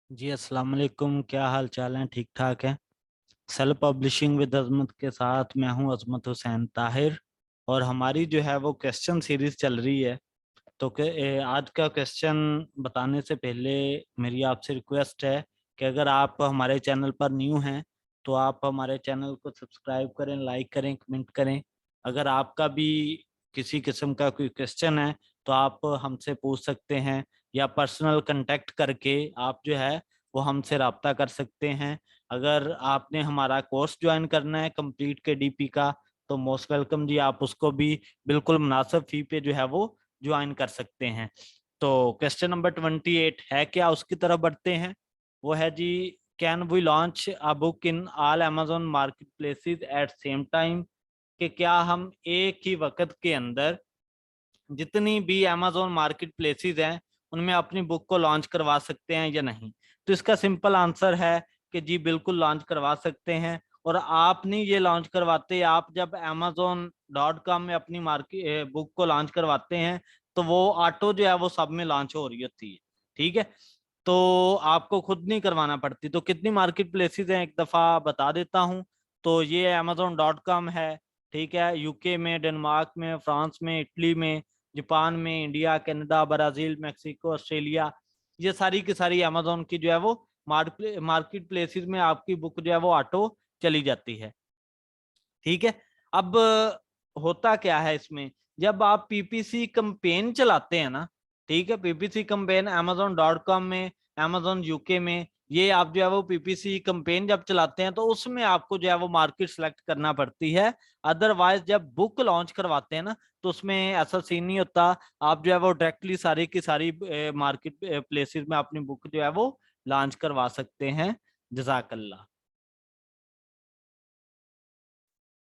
जी अस्सलाम वालेकुम। क्या हाल चाल है? ठीक ठाक है। सेल्फ पब्लिशिंग विद अजमत के साथ मैं हूं अजमत हुसैन ताहिर। और हमारी जो है वो क्वेश्चन सीरीज चल रही है। तो आज का क्वेश्चन बताने से पहले मेरी आपसे रिक्वेस्ट है कि अगर आप हमारे चैनल पर न्यू हैं तो आप हमारे चैनल को सब्सक्राइब करें, लाइक करें, कमेंट करें। अगर आपका भी किसी किस्म का कोई क्वेश्चन है तो आप हमसे पूछ सकते हैं, या पर्सनल कांटेक्ट करके आप जो है वो हमसे रब्ता कर सकते हैं। अगर आपने हमारा कोर्स ज्वाइन करना है कंप्लीट के डीपी का तो मोस्ट वेलकम जी, आप उसको भी बिल्कुल मुनासिब फी पे जो है वो ज्वाइन कर सकते हैं। तो क्वेश्चन नंबर 28 है क्या, उसकी तरफ बढ़ते हैं। वो है जी, can we launch a book in all Amazon marketplaces at same time. कि क्या हम एक ही वक्त के अंदर जितनी भी अमेजोन मार्केट प्लेसेस हैं उनमें अपनी बुक को लॉन्च करवा सकते हैं या नहीं। तो इसका सिंपल आंसर है कि जी बिल्कुल लॉन्च करवा सकते हैं। और आप नहीं ये लॉन्च करवाते, आप जब amazon.com में अपनी मार्केट बुक को लॉन्च करवाते हैं तो वो ऑटो जो है वो सब में लॉन्च हो रही होती है। ठीक है, तो आपको खुद नहीं करवाना पड़ती। तो कितनी मार्केट प्लेसेस हैं एक दफा बता देता हूँ। तो ये amazon.com है, ठीक है, यूके में, डेनमार्क में, फ्रांस में, इटली में, जापान में, India, Canada, Brazil, Mexico, Australia. ये सारी की सारी अमेजोन की जो है वो मार्केट प्लेसेस में आपकी बुक जो है वो ऑटो चली जाती है। ठीक है। अब होता क्या है इसमें, जब आप पीपीसी कंपेन चलाते हैं ना, ठीक है, पीपीसी कंपेन amazon.com में, amazon यूके में, ये आप जो है वो पीपीसी कंपेन जब चलाते हैं तो उसमें आपको जो है वो मार्केट सेलेक्ट करना पड़ती है। अदरवाइज जब बुक लॉन्च करवाते हैं ना तो उसमें ऐसा सीन नहीं होता। आप जो है वो डायरेक्टली सारी की सारी मार्केट प्लेसेस में अपनी बुक जो है वो लॉन्च करवा सकते हैं। जजाकल्ला।